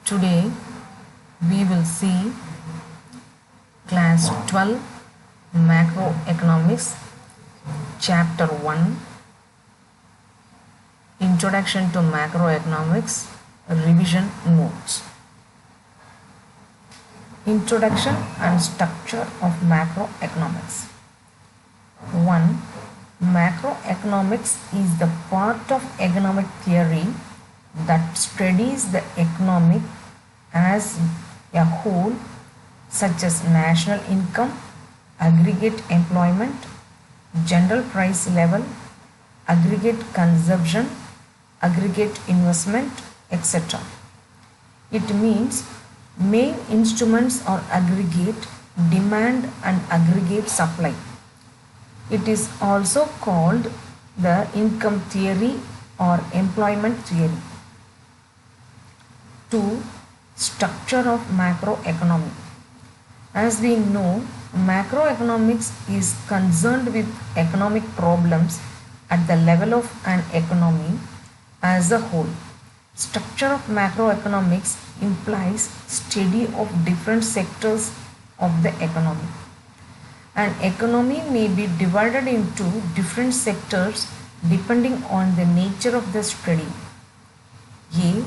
Today we will see class 12 macroeconomics chapter 1 introduction to macroeconomics revision notes. Introduction and structure of macroeconomics. 1. Macroeconomics is the part of economic theory that studies the economy as a whole, such as national income, aggregate employment, general price level, aggregate consumption, aggregate investment, etc. It means main instruments are aggregate demand and aggregate supply. It is also called the income theory or employment theory. 2. Structure of macroeconomy. As we know, macroeconomics is concerned with economic problems at the level of an economy as a whole. Structure of macroeconomics implies study of different sectors of the economy. An economy may be divided into different sectors depending on the nature of the study. A.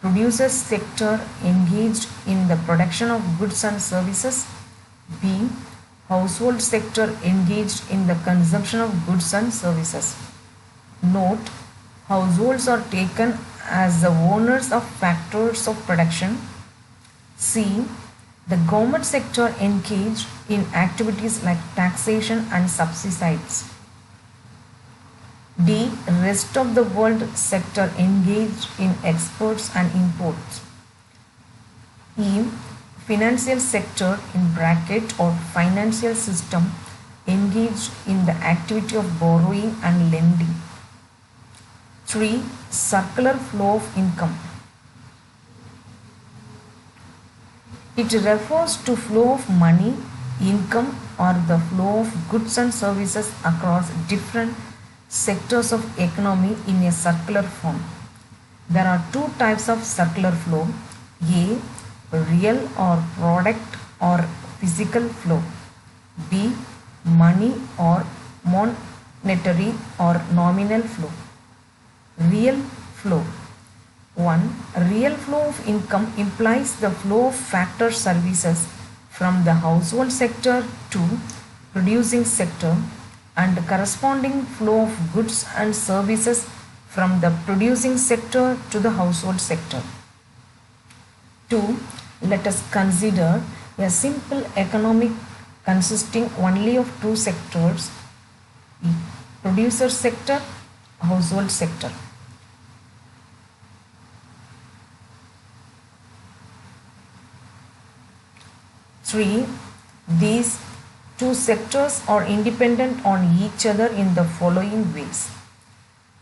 Producer sector engaged in the production of goods and services. B. Household sector engaged in the consumption of goods and services. Note: households are taken as the owners of factors of production. C. The government sector engaged in activities like taxation and subsidies. D. Rest of the world sector engaged in exports and imports. E. Financial sector (or financial system) engaged in the activity of borrowing and lending. 3. Circular flow of income. It refers to flow of money, income, or the flow of goods and services across different sectors of economy in a circular form. There are two types of circular flow: A. Real or product or physical flow. B. Money or monetary or nominal flow. Real flow. 1. Real flow of income implies the flow of factor services from the household sector to producing sector, and corresponding flow of goods and services from the producing sector to the household sector. 2. Let us consider a simple economy consisting only of two sectors: producer sector, household sector. 3. These two sectors are independent on each other in the following ways.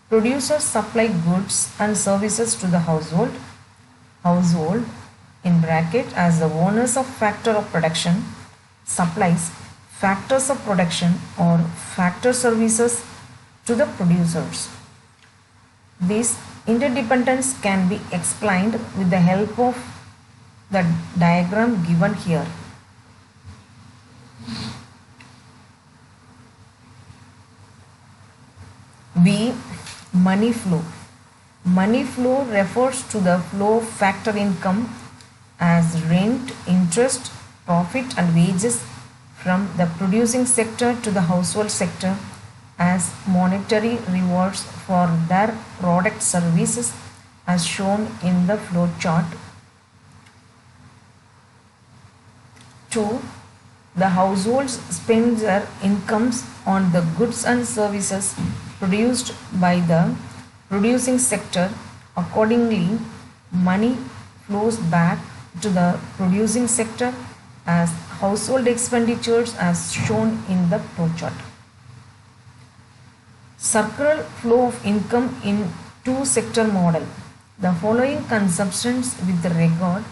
Producers supply goods and services to the household. Household (as the owners of factor of production) supplies factors of production or factor services to the producers. This interdependence can be explained with the help of the diagram given here. B. Money flow. Money flow refers to the flow of factor income as rent, interest, profit and wages from the producing sector to the household sector as monetary rewards for their product services, as shown in the flow chart. 2. The households spend their incomes on the goods and services produced by the producing sector. Accordingly, money flows back to the producing sector as household expenditures, as shown in the flow chart. Circular flow of income in two-sector model. The following conceptions with regard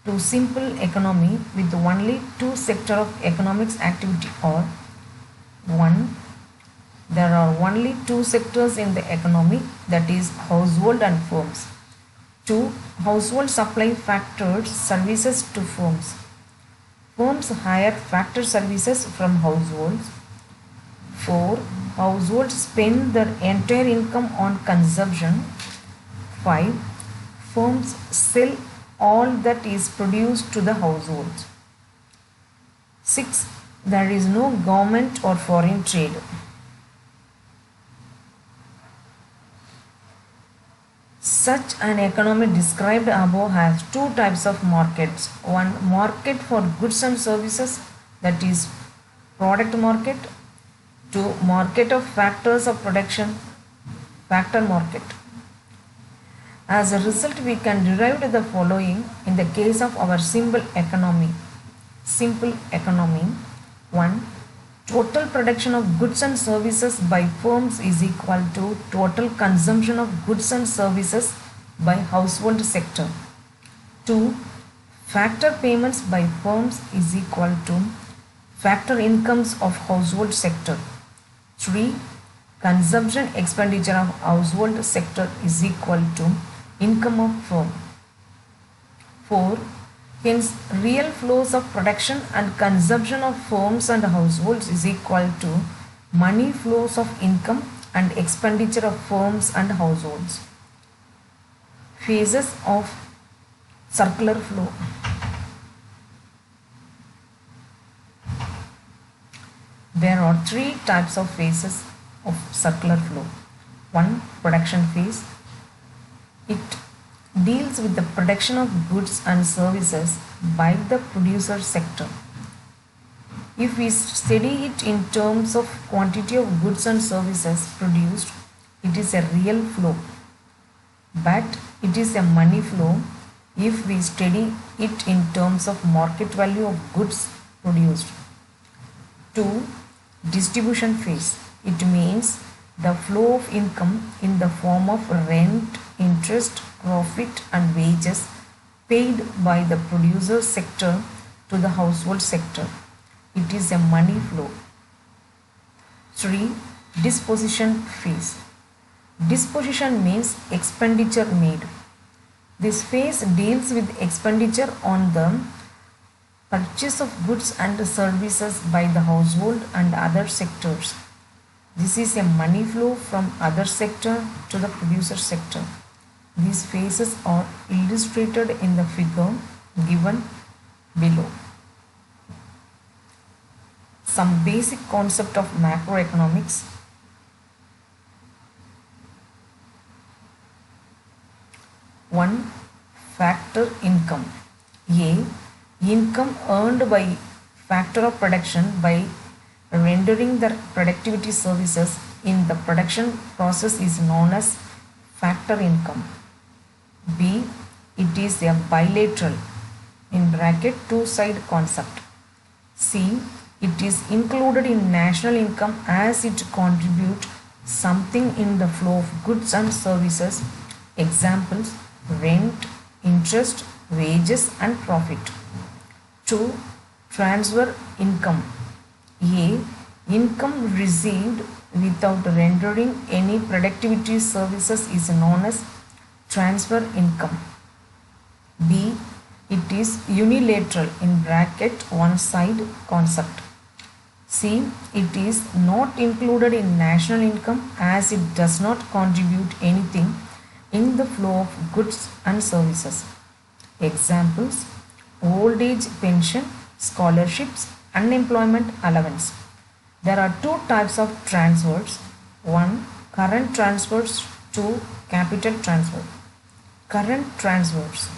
to simple economy with only two sector of economics activity are: 1. There are only two sectors in the economy, that is household and firms. 2. Household supply factored services to firms. Firms hire factor services from households. 4. Households spend their entire income on consumption. 5. Firms sell all that is produced to the households. 6. There is no government or foreign trade. Such an economy described above has two types of markets. One, market for goods and services, that is product market. 2. Market of factors of production, factor market. As a result, we can derive the following in the case of our simple economy. 1. Total production of goods and services by firms is equal to total consumption of goods and services by household sector. 2. Factor payments by firms is equal to factor incomes of household sector. 3. Consumption expenditure of household sector is equal to income of firm. 4. Hence, real flows of production and consumption of firms and households is equal to money flows of income and expenditure of firms and households. Phases of circular flow. There are three types of phases of circular flow. 1. Production phase. It deals with the production of goods and services by the producer sector. If we study it in terms of quantity of goods and services produced, it is a real flow, but it is a money flow if we study it in terms of market value of goods produced. 2. Distribution phase. It means the flow of income in the form of rent, interest, profit and wages paid by the producer sector to the household sector. It is a money flow. 3. Disposition phase. Disposition means expenditure made. This phase deals with expenditure on the purchase of goods and services by the household and other sectors. This is a money flow from other sector to the producer sector. These phases are illustrated in the figure given below. Some basic concept of macroeconomics. 1. Factor income. A. Income earned by factor of production by rendering the productivity services in the production process is known as factor income. B. It is a bilateral (two-side) concept. C. It is included in national income as it contributes something in the flow of goods and services. Examples: rent, interest, wages and profit. 2. Transfer income. A. Income received without rendering any productivity services is known as transfer income. B. It is unilateral (one-side) concept. C. It is not included in national income as it does not contribute anything in the flow of goods and services. Examples: old age pension, scholarships, unemployment allowance. There are two types of transfers. 1. Current transfers. 2. Capital transfer. Current transfers.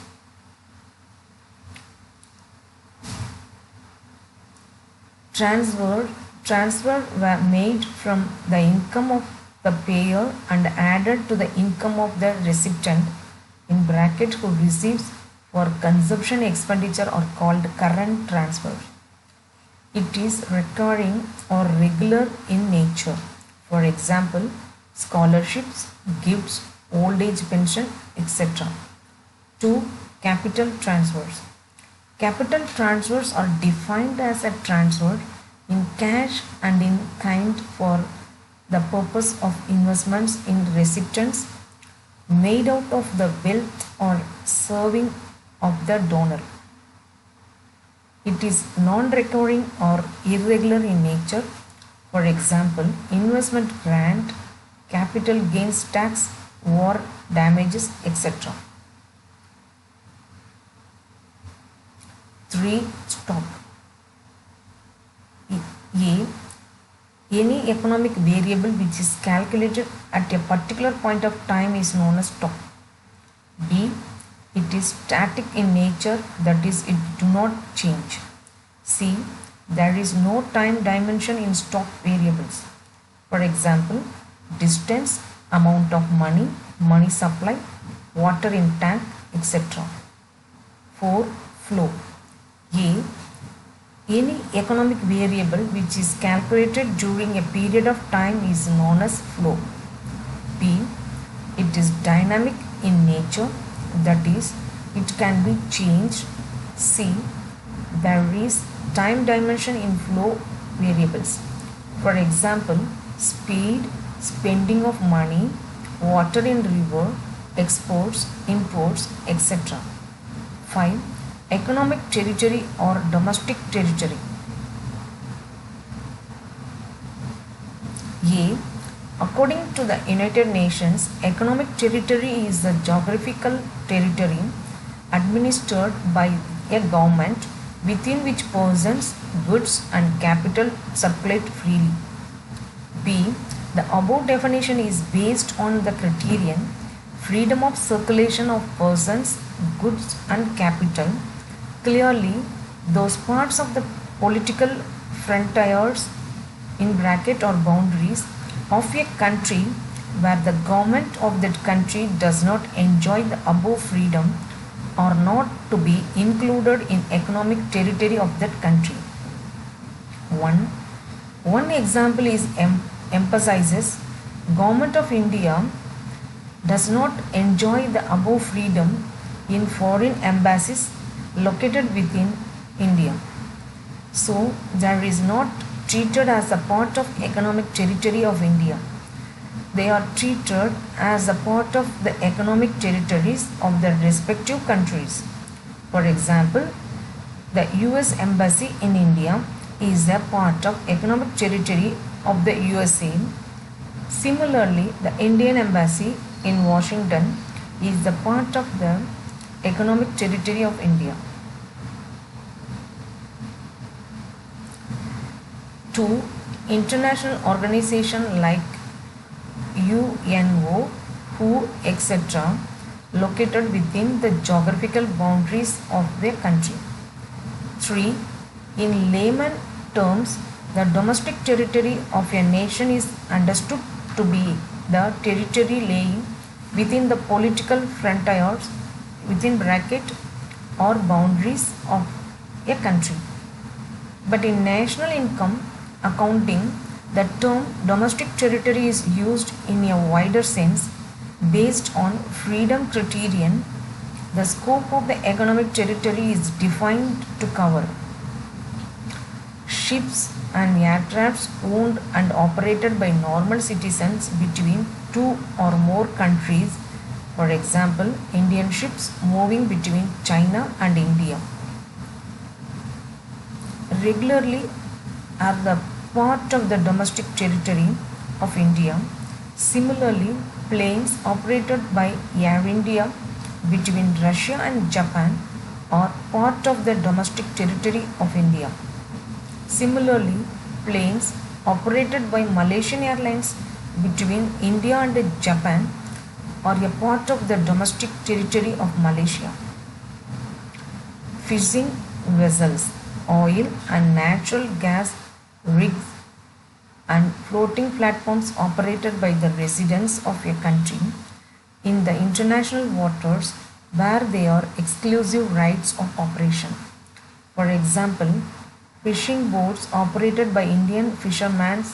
Transfer were made from the income of the payer and added to the income of the recipient (who receives) for consumption expenditure are called current transfers. It is recurring or regular in nature. For example, scholarships, gifts, old age pension, etc. 2. Capital transfers. Capital transfers are defined as a transfer in cash and in kind for the purpose of investments in recipients made out of the wealth or serving of the donor. It is non-recurring or irregular in nature. For example, investment grant, capital gains tax, war damages, etc. 3. Stock. A. Any economic variable which is calculated at a particular point of time is known as stock. B. It is static in nature, that is, it do not change. C. There is no time dimension in stock variables. For example, distance, amount of money, money supply, water in tank, etc. 4. Flow. A. Any economic variable which is calculated during a period of time is known as flow. B. It is dynamic in nature, that is, it can be changed. C. There is time dimension in flow variables. For example, speed, spending of money, water in river, exports, imports, etc. 5. Economic territory or domestic territory. A. According to the United Nations, economic territory is the geographical territory administered by a government within which persons, goods and capital circulate freely. B. The above definition is based on the criterion freedom of circulation of persons, goods and capital. Clearly, those parts of the political frontiers in bracket or boundaries of a country where the government of that country does not enjoy the above freedom are not to be included in economic territory of that country. One example is emphasizes Government of India does not enjoy the above freedom in foreign embassies located within India. So, there is not treated as a part of economic territory of India. They are treated as a part of the economic territories of the respective countries. For example, the US Embassy in India is a part of economic territory of the USA. Similarly, the Indian Embassy in Washington is the part of the economic territory of India. 2. International organization like UNO, WHO, etc. located within the geographical boundaries of their country. 3. In layman terms, the domestic territory of a nation is understood to be the territory lying within the political frontiers within bracket or boundaries of a country. But in national income accounting, the term domestic territory is used in a wider sense based on freedom criterion. The scope of the economic territory is defined to cover ships and aircrafts owned and operated by normal citizens between two or more countries. For example, Indian ships moving between China and India regularly are the part of the domestic territory of India. Similarly, planes operated by Air India between Russia and Japan are part of the domestic territory of India. Similarly, planes operated by Malaysian Airlines between India and Japan are a part of the domestic territory of Malaysia. Fishing vessels, oil and natural gas rigs and floating platforms operated by the residents of a country in the international waters where they are exclusive rights of operation. For example, fishing boats operated by Indian fishermen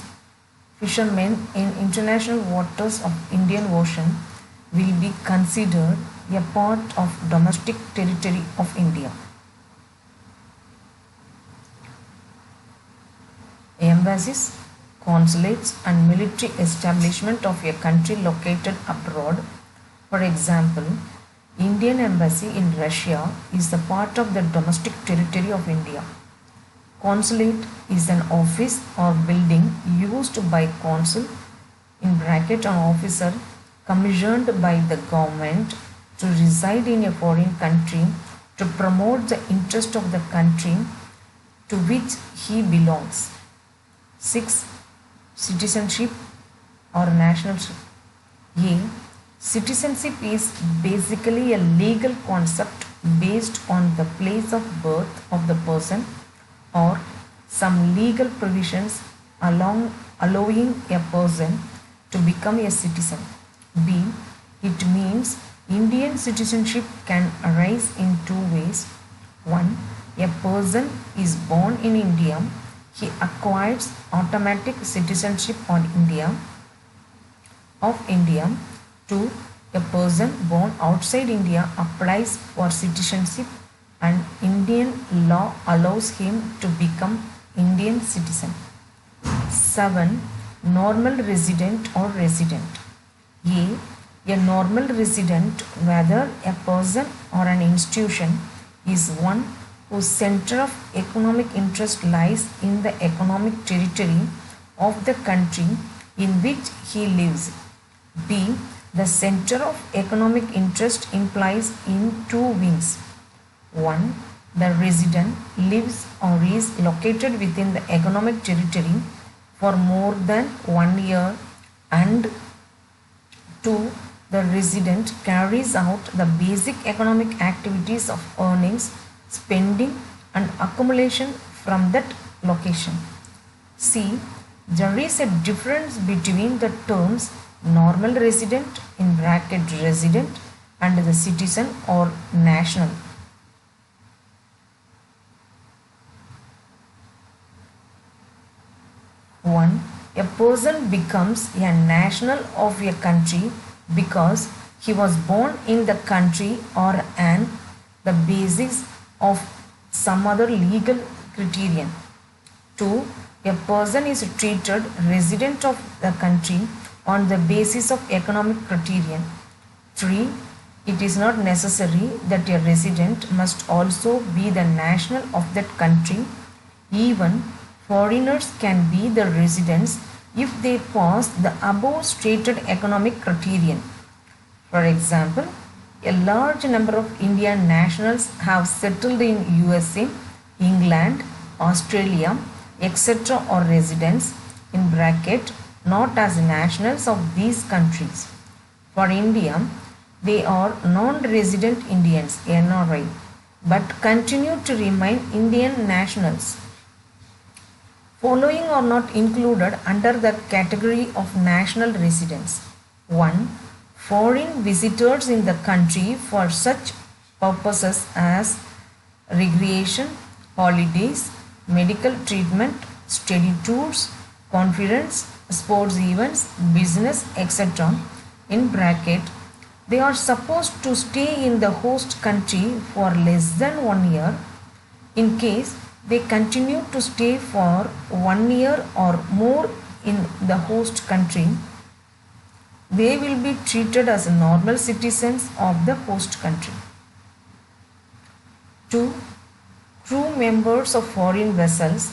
in international waters of Indian Ocean will be considered a part of domestic territory of India. Embassies, consulates and military establishment of a country located abroad. For example, Indian Embassy in Russia is a part of the domestic territory of India. Consulate is an office or building used by consul (an officer commissioned by the government to reside in a foreign country to promote the interest of the country to which he belongs. 6. Citizenship or nationalship. A. Citizenship is basically a legal concept based on the place of birth of the person or some legal provisions allowing a person to become a citizen. B. It means Indian citizenship can arise in two ways. 1. A person is born in India, he acquires automatic citizenship of India. 2. A person born outside India applies for citizenship and Indian law allows him to become Indian citizen. 7. Normal resident or resident. A normal resident, whether a person or an institution, is one whose center of economic interest lies in the economic territory of the country in which he lives. B. The center of economic interest implies in two wings. 1. The resident lives or is located within the economic territory for more than 1 year, and 2. The resident carries out the basic economic activities of earnings, spending and accumulation from that location. C. There is a difference between the terms normal resident (resident) and the citizen or national. 1. A person becomes a national of a country because he was born in the country or on the basis of some other legal criterion. 2. A person is treated resident of the country on the basis of economic criterion. 3. It is not necessary that a resident must also be the national of that country. Even foreigners can be the residents if they pass the above stated economic criterion. For example, a large number of Indian nationals have settled in USA, England, Australia, etc. or residents (not as nationals of these countries). For India, they are non-resident Indians (NRI) but continue to remain Indian nationals. Following are not included under the category of national residents. 1. Foreign visitors in the country for such purposes as recreation, holidays, medical treatment, study tours, conference, sports events, business, etc. They are supposed to stay in the host country for less than 1 year. In case they continue to stay for 1 year or more in the host country, they will be treated as normal citizens of the host country. 2. Crew members of foreign vessels,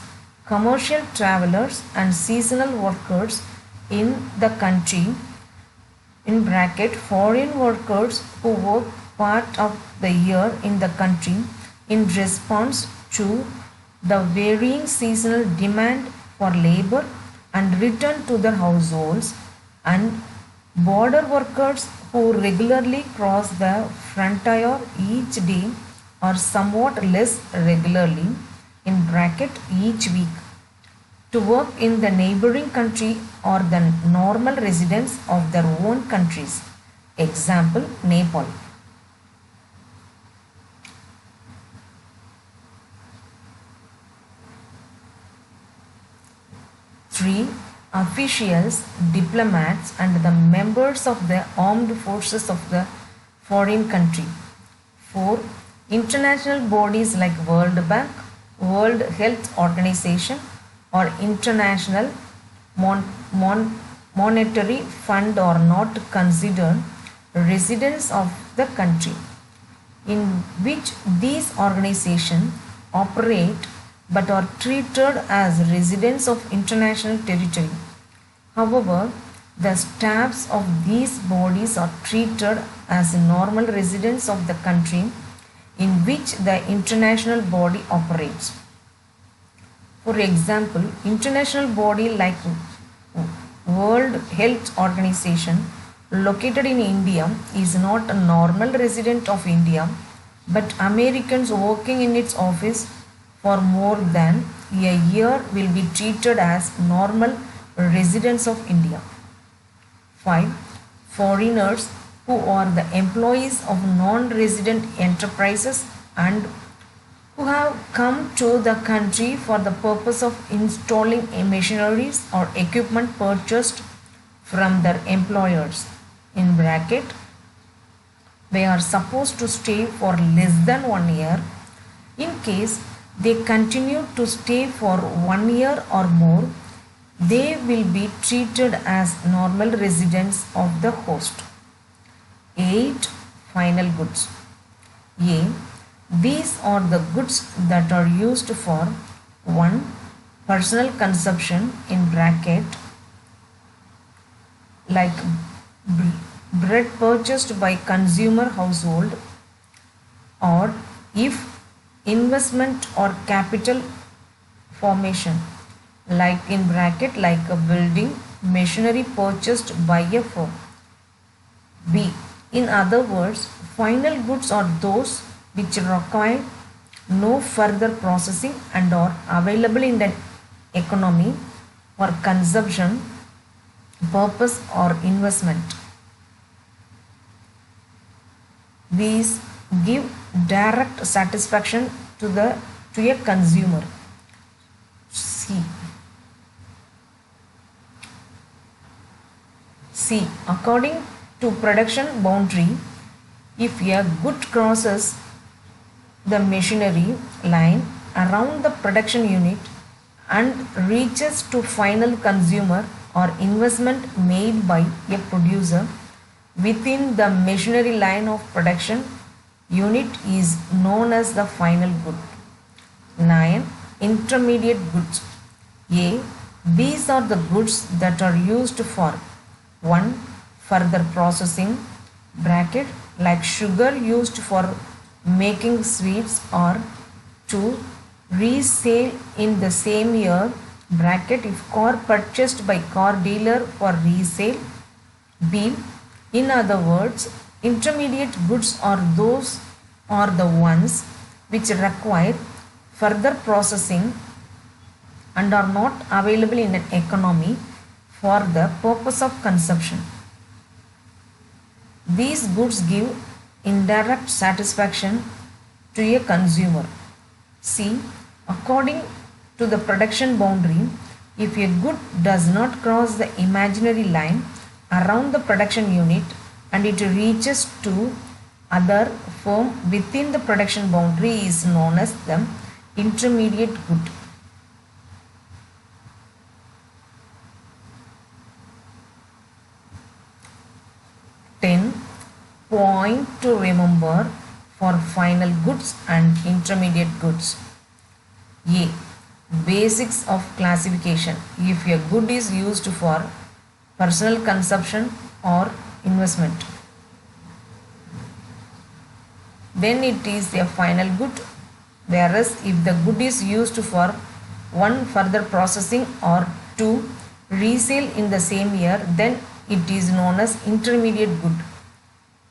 commercial travelers and seasonal workers in the country (foreign workers who work part of the year in the country in response to the varying seasonal demand for labor and return to their households), and border workers who regularly cross the frontier each day or somewhat less regularly (each week) to work in the neighboring country or the normal residents of their own countries. Example, Nepal. 3. Officials, diplomats and the members of the armed forces of the foreign country. 4. International bodies like World Bank, World Health Organization or International Monetary Fund are not considered residents of the country. in which these organizations operate but are treated as residents of international territory. However, the staffs of these bodies are treated as normal residents of the country in which the international body operates. For example, international body like World Health Organization located in India is not a normal resident of India, but Americans working in its office for more than a year will be treated as normal residents of India. 5. Foreigners who are the employees of non-resident enterprises and who have come to the country for the purpose of installing machineries or equipment purchased from their employers. In bracket, they are supposed to stay for less than 1 year. In case they continue to stay for 1 year or more, they will be treated as normal residents of the host. 8. Final goods. A. These are the goods that are used for 1. Personal consumption in bracket like bread purchased by consumer household, or if investment or capital formation like in bracket like a building machinery purchased by a firm. B. In other words, final goods are those which require no further processing and are available in the economy for consumption purpose or investment. These give direct satisfaction to a consumer. C. According to production boundary, if a good crosses the machinery line around the production unit and reaches to final consumer or investment made by a producer within the machinery line of production unit is known as the final good. 9. Intermediate goods. A. These are the goods that are used for 1. Further processing bracket like sugar used for making sweets, or 2. Resale in the same year bracket if car purchased by car dealer for resale. B. In other words, intermediate goods are the ones which require further processing and are not available in an economy for the purpose of consumption. These goods give indirect satisfaction to a consumer. C. According to the production boundary, if a good does not cross the imaginary line around the production unit and it reaches to other firm within the production boundary is known as the intermediate good. Point to remember for final goods and intermediate goods. A. Basics of classification. If a good is used for personal consumption or investment, then it is a final good, whereas if the good is used for 1. Further processing or 2. Resale in the same year, then it is known as intermediate good.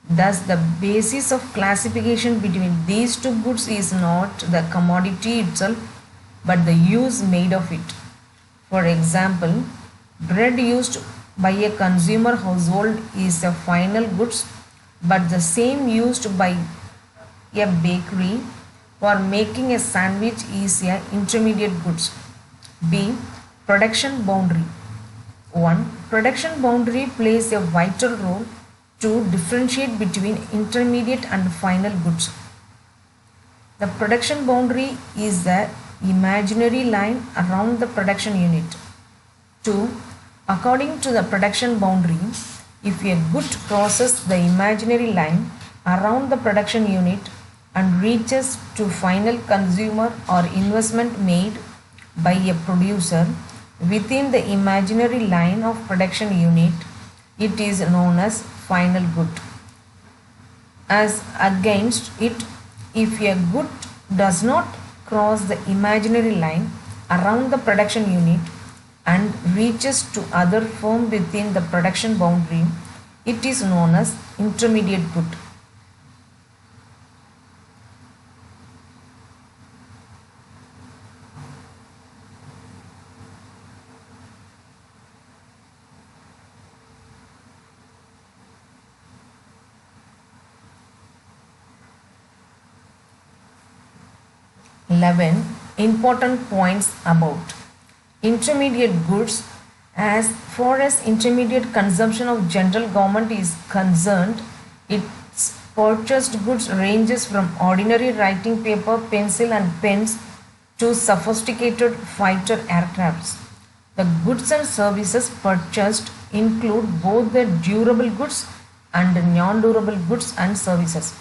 Thus, the basis of classification between these two goods is not the commodity itself, but the use made of it. For example, bread used by a consumer household is a final goods, but the same used by a bakery for making a sandwich is a intermediate goods. B. Production boundary. 1. Production boundary plays a vital role to differentiate between intermediate and final goods. The production boundary is the imaginary line around the production unit. 2. According to the production boundary, if a good crosses the imaginary line around the production unit and reaches to final consumer or investment made by a producer within the imaginary line of production unit, it is known as final good. As against it, if a good does not cross the imaginary line around the production unit and reaches to other firm within the production boundary, it is known as intermediate good. Important points about intermediate goods. As far as intermediate consumption of general government is concerned, its purchased goods ranges from ordinary writing paper, pencil and pens to sophisticated fighter aircrafts. The goods and services purchased include both the durable goods and non-durable goods and services.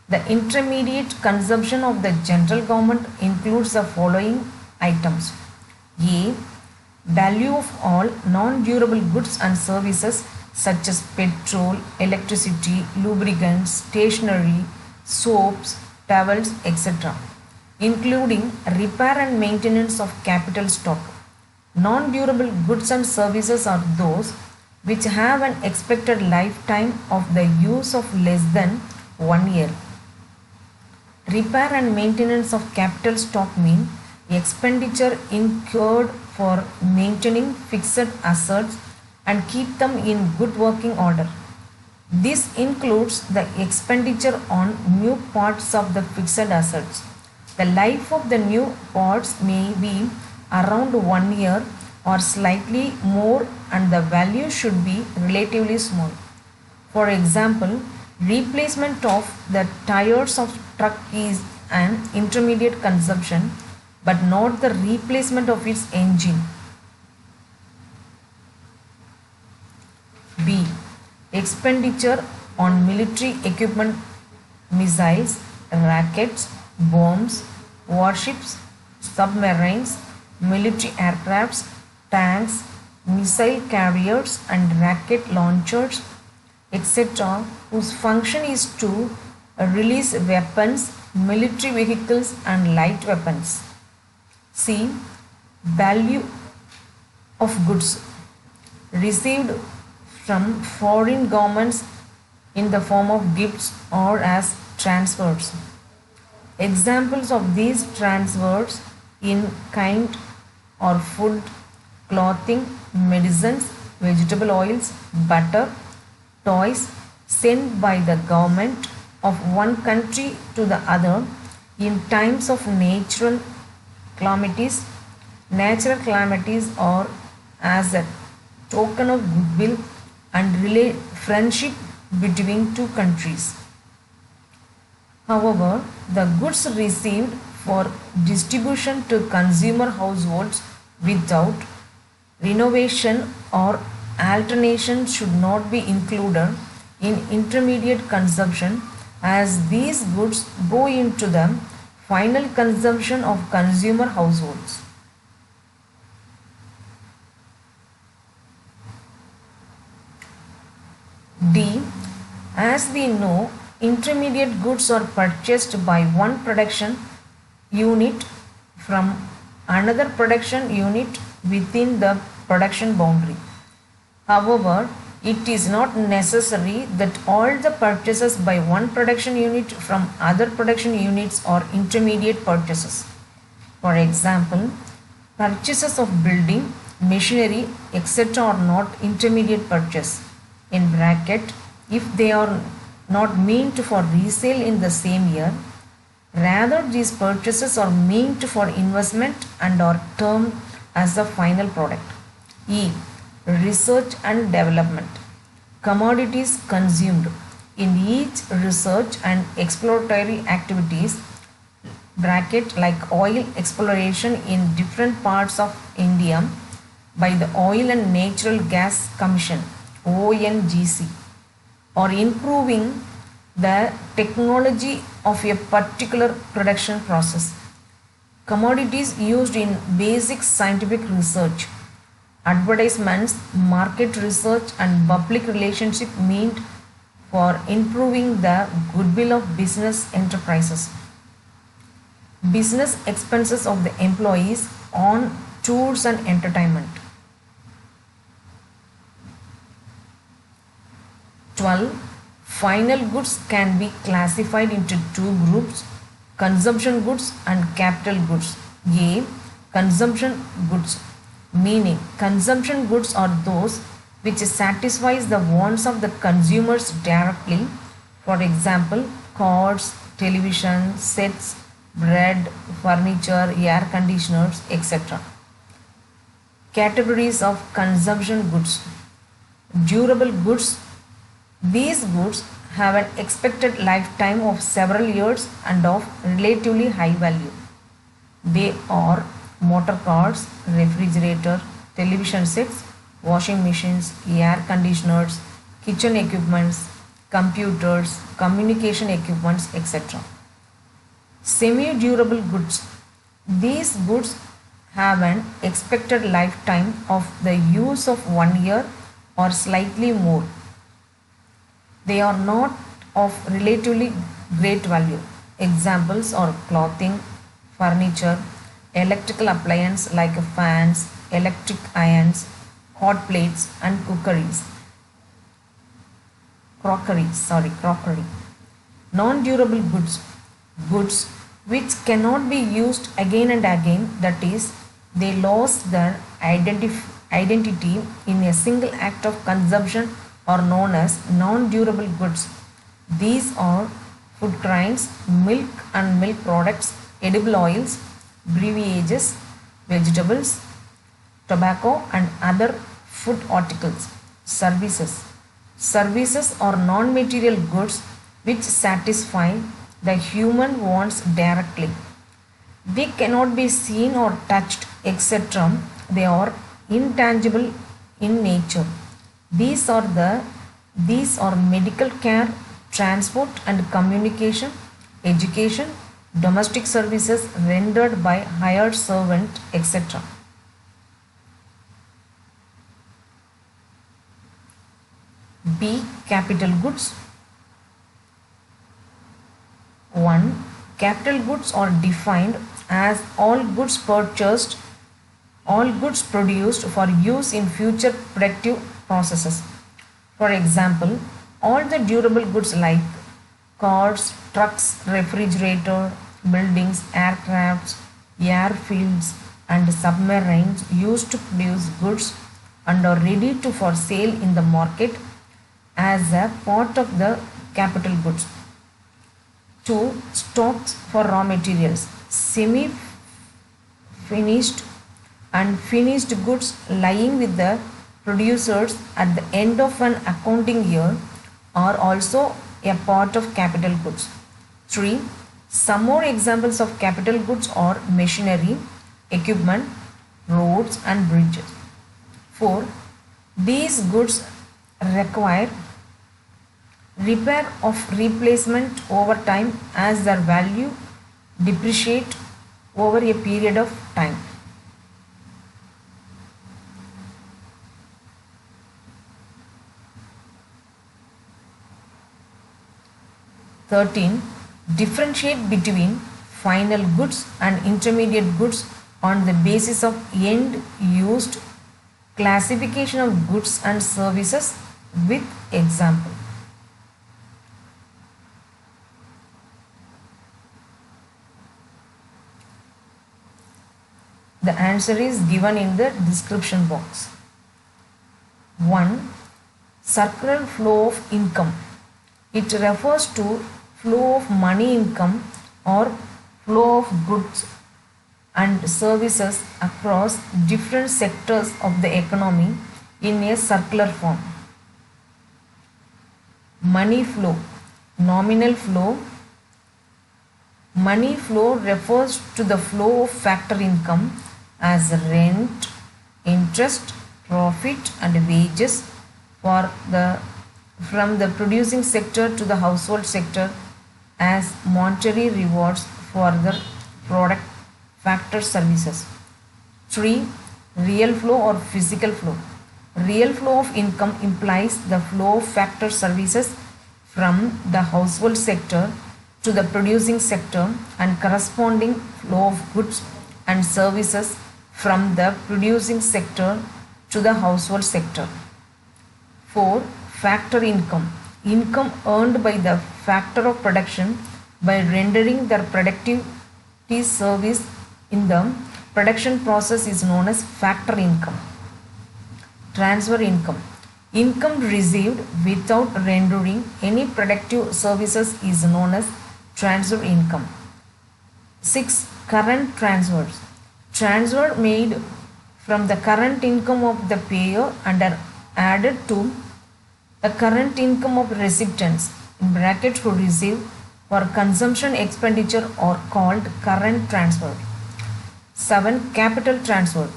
The intermediate consumption of the general government includes the following items. A. Value of all non-durable goods and services such as petrol, electricity, lubricants, stationery, soaps, towels, etc., including repair and maintenance of capital stock. Non-durable goods and services are those which have an expected lifetime of the use of less than 1 year. Repair and maintenance of capital stock mean expenditure incurred for maintaining fixed assets and keep them in good working order. This includes the expenditure on new parts of the fixed assets. The life of the new parts may be around 1 year or slightly more, and the value should be relatively small. For example, replacement of the tires of truck is an intermediate consumption, but not the replacement of its engine. B. Expenditure on military equipment, missiles, rockets, bombs, warships, submarines, military aircrafts, tanks, missile carriers and rocket launchers, etc., whose function is to release weapons, military vehicles and light weapons. C. Value of goods received from foreign governments in the form of gifts or as transfers. Examples of these transfers in kind are food, clothing, medicines, vegetable oils, butter, toys sent by the government of one country to the other in times of natural calamities or as a token of goodwill and friendship between two countries. However, the goods received for distribution to consumer households without renovation or alternation should not be included in intermediate consumption, as these goods go into the final consumption of consumer households. D. As we know, intermediate goods are purchased by one production unit from another production unit within the production boundary. However, it is not necessary that all the purchases by one production unit from other production units are intermediate purchases. For example, purchases of building, machinery, etc. are not intermediate purchase. In bracket, if they are not meant for resale in the same year, rather these purchases are meant for investment and are termed as the final product. E. Research and development. Commodities consumed in each research and exploratory activities bracket like oil exploration in different parts of India by the Oil and Natural Gas Commission ONGC, or improving the technology of a particular production process. Commodities used in basic scientific research. Advertisements, market research, and public relationship meant for improving the goodwill of business enterprises. Business expenses of the employees on tours and entertainment. 12. Final goods can be classified into two groups: consumption goods and capital goods. A. Consumption goods, meaning consumption goods are those which satisfies the wants of the consumers directly. For example, cars, television sets, bread, furniture, air conditioners, etc. Categories of consumption goods. Durable goods. These goods have an expected lifetime of several years and of relatively high value. They are motor cars, refrigerator, television sets, washing machines, air conditioners, kitchen equipments, computers, communication equipments, etc. Semi-durable goods. These goods have an expected lifetime of the use of 1 year or slightly more. They are not of relatively great value. Examples are clothing, furniture, electrical appliances like fans, electric irons, hot plates, and crockery. Non-durable goods. Goods which cannot be used again and again, that is, they lost their identity in a single act of consumption, are known as non-durable goods. These are food grains, milk and milk products, edible oils, beverages, vegetables, tobacco and other food articles. Services. Services are non-material goods which satisfy the human wants directly. They cannot be seen or touched, etc. They are intangible in nature. These are medical care, transport and communication, education, domestic services rendered by hired servant, etc. B. Capital goods. 1. Capital goods are defined as all goods produced for use in future productive processes. For example, all the durable goods like cars, trucks, refrigerator, buildings, aircrafts, airfields and submarines used to produce goods and are ready to for sale in the market as a part of the capital goods. 2. Stocks for raw materials. Semi-finished and finished goods lying with the producers at the end of an accounting year are also a part of capital goods. 3. Some more examples of capital goods are machinery, equipment, roads and bridges. 4. These goods require repair of replacement over time as their value depreciate over a period of time. (13) Differentiate between final goods and intermediate goods on the basis of end used classification of goods and services with example. The answer is given in the description box. 1. Circular flow of income. It refers to flow of money income or flow of goods and services across different sectors of the economy in a circular form. Money flow. Nominal flow. Money flow refers to the flow of factor income as rent, interest, profit and wages from the producing sector to the household sector as monetary rewards for the product factor services. 3. Real flow or physical flow. Real flow of income implies the flow of factor services from the household sector to the producing sector and corresponding flow of goods and services from the producing sector to the household sector. 4. Factor income. Income earned by the factor of production by rendering their productivity service in the production process is known as factor income. Transfer income. Income received without rendering any productive services is known as transfer income. 6. Current transfers. Transfer made from the current income of the payer and are added to the current income of recipients in brackets who receive for consumption expenditure are called current transfer. 7. Capital transfer.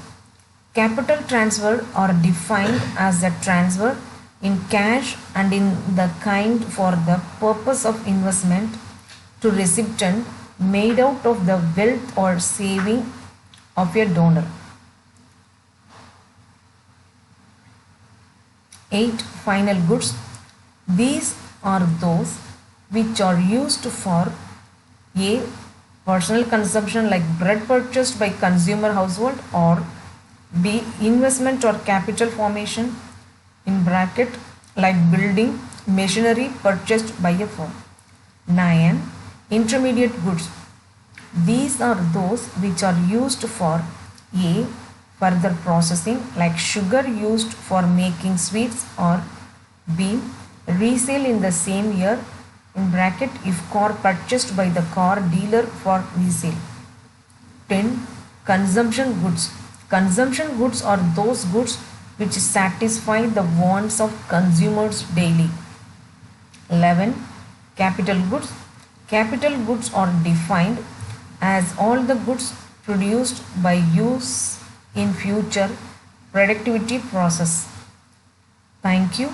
Capital transfer are defined as a transfer in cash and in the kind for the purpose of investment to recipient made out of the wealth or saving of a donor. 8. Final goods. These are those which are used for A. Personal consumption like bread purchased by consumer household, or B. Investment or capital formation in bracket like building machinery purchased by a firm. 9. Intermediate goods. These are those which are used for A. Further processing like sugar used for making sweets, or B. Resale in the same year in bracket if car purchased by the car dealer for resale. 10. Consumption goods. Consumption goods are those goods which satisfy the wants of consumers daily. 11. Capital goods. Capital goods are defined as all the goods produced by use in future productivity process. Thank you.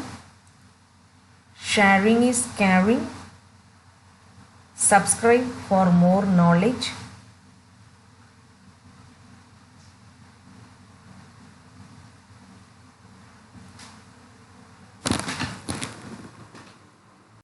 Sharing is caring. Subscribe for more knowledge.